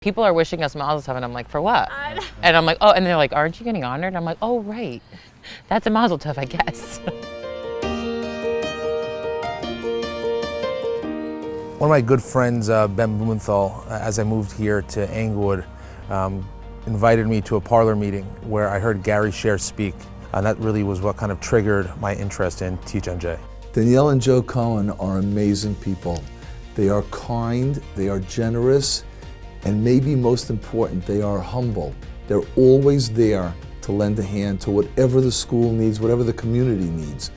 People are wishing us mazel tov, and I'm like, for what? And I'm like, oh, and they're like, aren't you getting honored? I'm like, oh, right. That's a mazel tov, I guess. One of my good friends, Ben Blumenthal, as I moved here to Englewood, invited me to a parlor meeting where I heard Gary Sher speak. And that really was what kind of triggered my interest in Teach NJ. Danielle and Joe Cohen are amazing people. They are kind, they are generous, and maybe most important, they are humble. They're always there to lend a hand to whatever the school needs, whatever the community needs.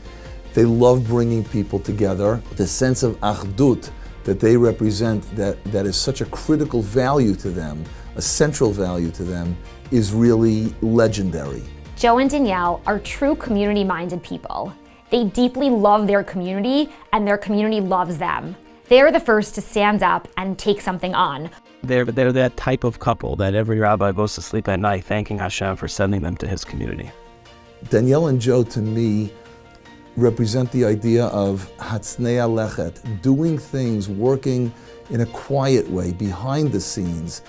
They love bringing people together. The sense of achdut that they represent, that is such a critical value to them, a central value to them, is really legendary. Joe and Danielle are true community-minded people. They deeply love their community, and their community loves them. They're the first to stand up and take something on. They're that type of couple that every rabbi goes to sleep at night thanking Hashem for sending them to his community. Danielle and Joe, to me, represent the idea of hatznei alechet, doing things, working in a quiet way, behind the scenes.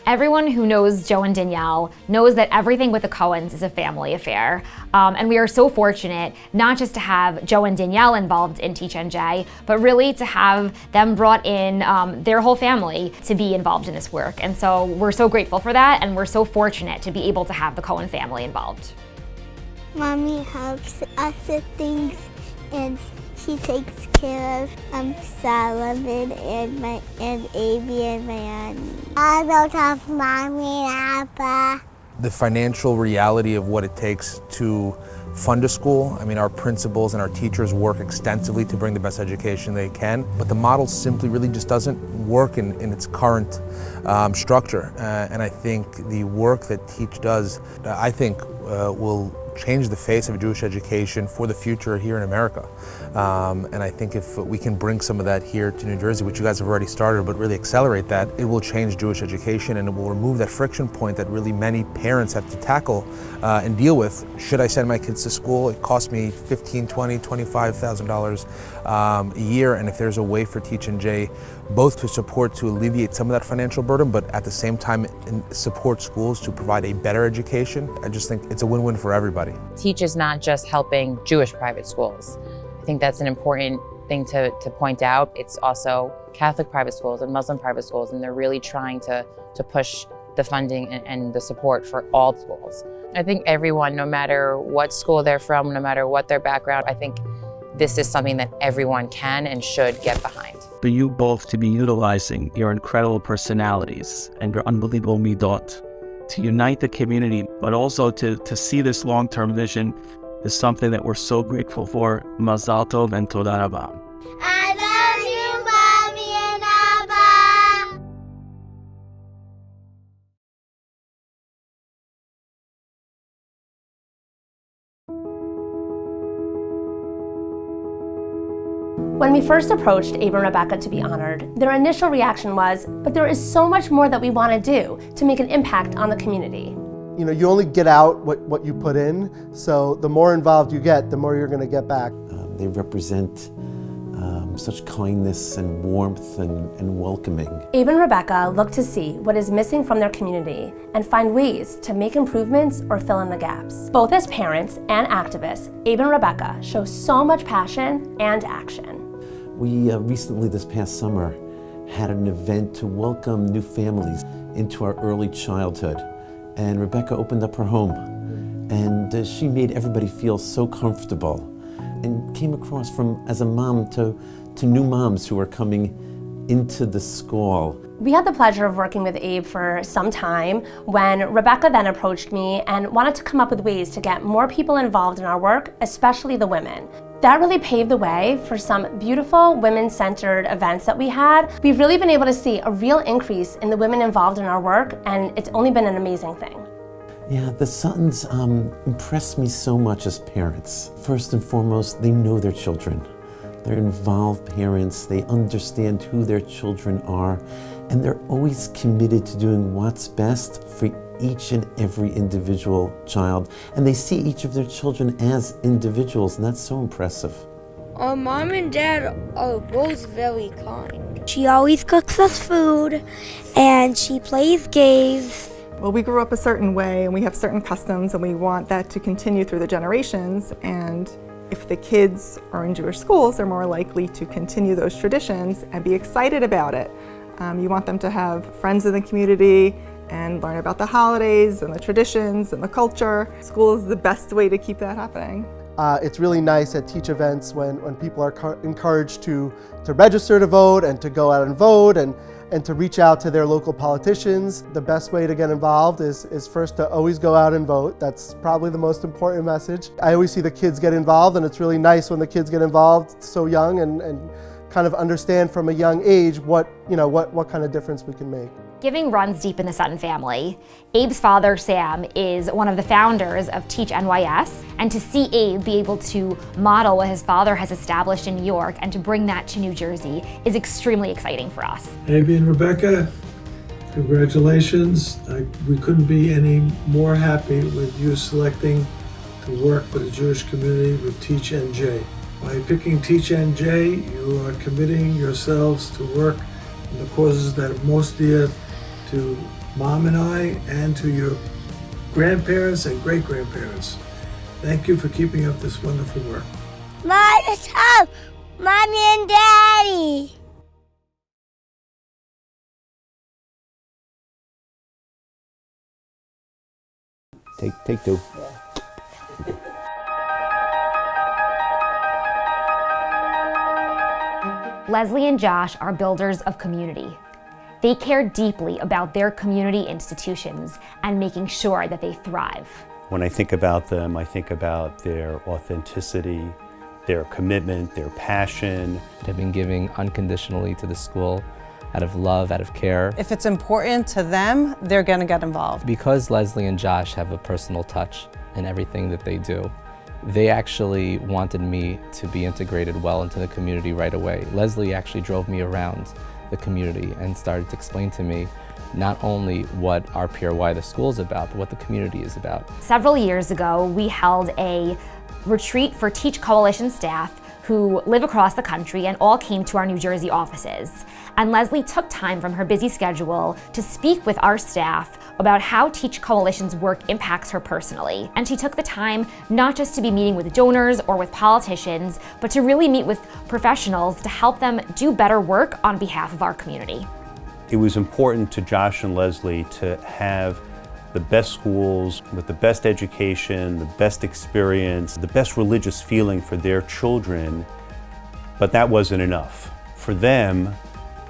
Everyone who knows Joe and Danielle knows that everything with the Cohens is a family affair. And we are so fortunate not just to have Joe and Danielle involved in Teach NJ, but really to have them brought in their whole family to be involved in this work. And so we're so grateful for that, and we're so fortunate to be able to have the Cohen family involved. Mommy helps us with things, and she takes care of Solomon and Avi and my auntie. I don't have Mommy and Papa. The financial reality of what it takes to fund a school. I mean, our principals and our teachers work extensively to bring the best education they can, but the model simply really just doesn't work in its current structure. And I think the work that Teach does, I think will change the face of Jewish education for the future here in America. And I think if we can bring some of that here to New Jersey, which you guys have already started, but really accelerate that, it will change Jewish education, and it will remove that friction point that really many parents have to tackle and deal with. Should I send my kids to school? It costs me $15,000, $20,000, $25,000 a year, and if there's a way for Teach NJ both to support, to alleviate some of that financial burden, but at the same time support schools to provide a better education, I just think it's a win-win for everybody. Teach is not just helping Jewish private schools. I think that's an important thing to point out. It's also Catholic private schools and Muslim private schools, and they're really trying to push the funding and the support for all schools. I think everyone, no matter what school they're from, no matter what their background, I think this is something that everyone can and should get behind. For you both to be utilizing your incredible personalities and your unbelievable midot to unite the community, but also to see this long-term vision is something that we're so grateful for. Mazal tov and toda rabah. I love you, Mommy and Abba. When we first approached Abe and Rebecca to be honored, their initial reaction was, but there is so much more that we want to do to make an impact on the community. You know, you only get out what you put in, so the more involved you get, the more you're going to get back. They represent such kindness and warmth and welcoming. Abe and Rebecca look to see what is missing from their community and find ways to make improvements or fill in the gaps. Both as parents and activists, Abe and Rebecca show so much passion and action. We recently, this past summer, had an event to welcome new families into our early childhood. And Rebecca opened up her home, and she made everybody feel so comfortable, and came across as a mom to new moms who are coming into the school. We had the pleasure of working with Abe for some time when Rebecca then approached me and wanted to come up with ways to get more people involved in our work, especially the women. That really paved the way for some beautiful women-centered events that we had. We've really been able to see a real increase in the women involved in our work, and it's only been an amazing thing. Yeah, the Suttons impress me so much as parents. First and foremost, they know their children. They're involved parents, they understand who their children are, and they're always committed to doing what's best for each and every individual child. And they see each of their children as individuals, and that's so impressive. Our mom and dad are both very kind. She always cooks us food and she plays games. Well, we grew up a certain way and we have certain customs and we want that to continue through the generations, and if the kids are in Jewish schools, they're more likely to continue those traditions and be excited about it. You want them to have friends in the community and learn about the holidays and the traditions and the culture. School is the best way to keep that happening. It's really nice at teach events when people are encouraged to register to vote and to go out and vote and to reach out to their local politicians. The best way to get involved is first to always go out and vote. That's probably the most important message. I always see the kids get involved, and it's really nice when the kids get involved so young and kind of understand from a young age what kind of difference we can make. Giving runs deep in the Sutton family. Abe's father, Sam, is one of the founders of Teach NYS, and to see Abe be able to model what his father has established in New York and to bring that to New Jersey is extremely exciting for us. Abe and Rebecca, congratulations. We couldn't be any more happy with you selecting to work for the Jewish community with Teach NJ. By picking Teach NJ, you are committing yourselves to work in the causes that are most dear to Mom and I and to your grandparents and great-grandparents. Thank you for keeping up this wonderful work. Let's hug Mommy and Daddy. Take two. Leslie and Josh are builders of community. They care deeply about their community institutions and making sure that they thrive. When I think about them, I think about their authenticity, their commitment, their passion. They've been giving unconditionally to the school out of love, out of care. If it's important to them, they're going to get involved. Because Leslie and Josh have a personal touch in everything that they do, they actually wanted me to be integrated well into the community right away. Leslie actually drove me around the community and started to explain to me not only what RPRY, the school, is about, but what the community is about. Several years ago, we held a retreat for Teach Coalition staff who live across the country and all came to our New Jersey offices. And Leslie took time from her busy schedule to speak with our staff about how Teach Coalition's work impacts her personally. And she took the time not just to be meeting with donors or with politicians, but to really meet with professionals to help them do better work on behalf of our community. It was important to Josh and Leslie to have the best schools with the best education, the best experience, the best religious feeling for their children, but that wasn't enough. For them,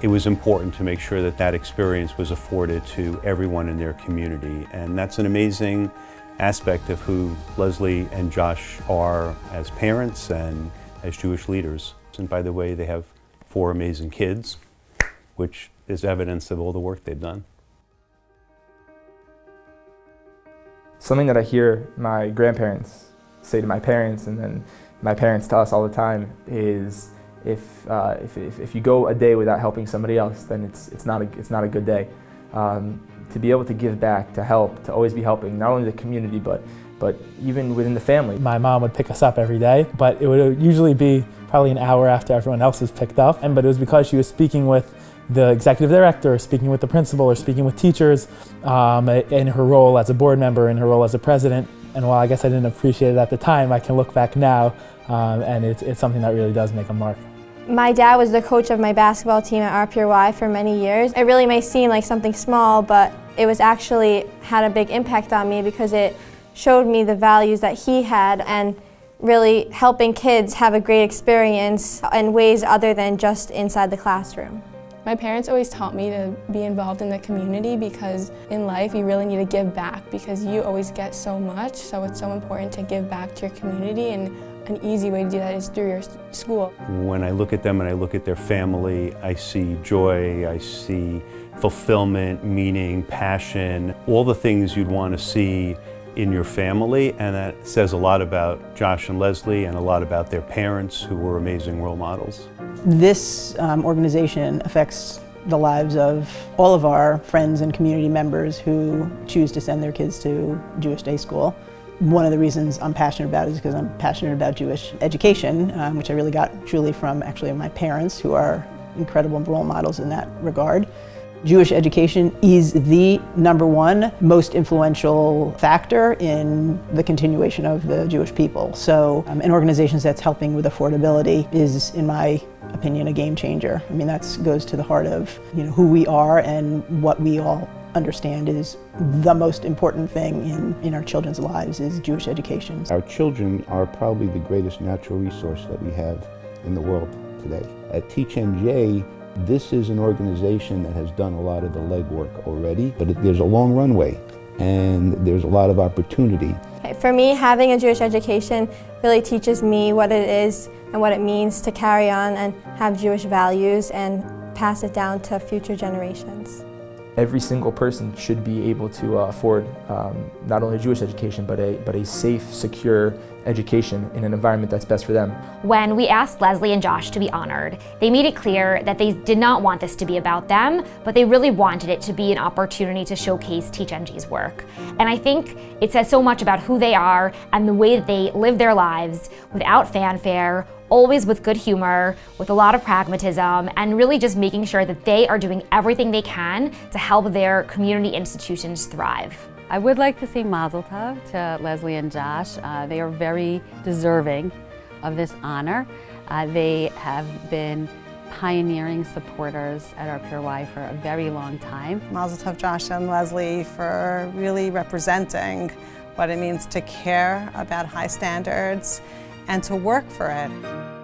it was important to make sure that that experience was afforded to everyone in their community, and that's an amazing aspect of who Leslie and Josh are as parents and as Jewish leaders. And by the way, they have 4 amazing kids, which is evidence of all the work they've done. Something that I hear my grandparents say to my parents, and then my parents tell us all the time, is if you go a day without helping somebody else, then it's not a good day. To be able to give back, to help, to always be helping not only the community but even within the family. My mom would pick us up every day, but it would usually be probably an hour after everyone else was picked up. But it was because she was speaking with the executive director, or speaking with the principal, or speaking with teachers in her role as a board member, in her role as a president. And while I guess I didn't appreciate it at the time, I can look back now and it's something that really does make a mark. My dad was the coach of my basketball team at RPRY for many years. It really may seem like something small, but it was actually had a big impact on me because it showed me the values that he had and really helping kids have a great experience in ways other than just inside the classroom. My parents always taught me to be involved in the community because in life you really need to give back because you always get so much, so it's so important to give back to your community, and an easy way to do that is through your school. When I look at them and I look at their family, I see joy, I see fulfillment, meaning, passion, all the things you'd want to see in your family, and that says a lot about Josh and Leslie and a lot about their parents who were amazing role models. This organization affects the lives of all of our friends and community members who choose to send their kids to Jewish day school. One of the reasons I'm passionate about it is because I'm passionate about Jewish education, which I really got truly from actually my parents, who are incredible role models in that regard. Jewish education is the #1 most influential factor in the continuation of the Jewish people. So an organization that's helping with affordability is, in my opinion, a game changer. I mean, that goes to the heart of who we are and what we all understand is the most important thing in our children's lives is Jewish education. Our children are probably the greatest natural resource that we have in the world today. At Teach NJ, this is an organization that has done a lot of the legwork already, but there's a long runway and there's a lot of opportunity. For me, having a Jewish education really teaches me what it is and what it means to carry on and have Jewish values and pass it down to future generations. Every single person should be able to afford not only a Jewish education, but a safe, secure education in an environment that's best for them. When we asked Leslie and Josh to be honored, they made it clear that they did not want this to be about them, but they really wanted it to be an opportunity to showcase Teach NJ's work. And I think it says so much about who they are and the way that they live their lives without fanfare, always with good humor, with a lot of pragmatism, and really just making sure that they are doing everything they can to help their community institutions thrive. I would like to say Mazel Tov to Leslie and Josh. They are very deserving of this honor. They have been pioneering supporters at our Pure Y for a very long time. Mazel Tov, Josh and Leslie, for really representing what it means to care about high standards and to work for it.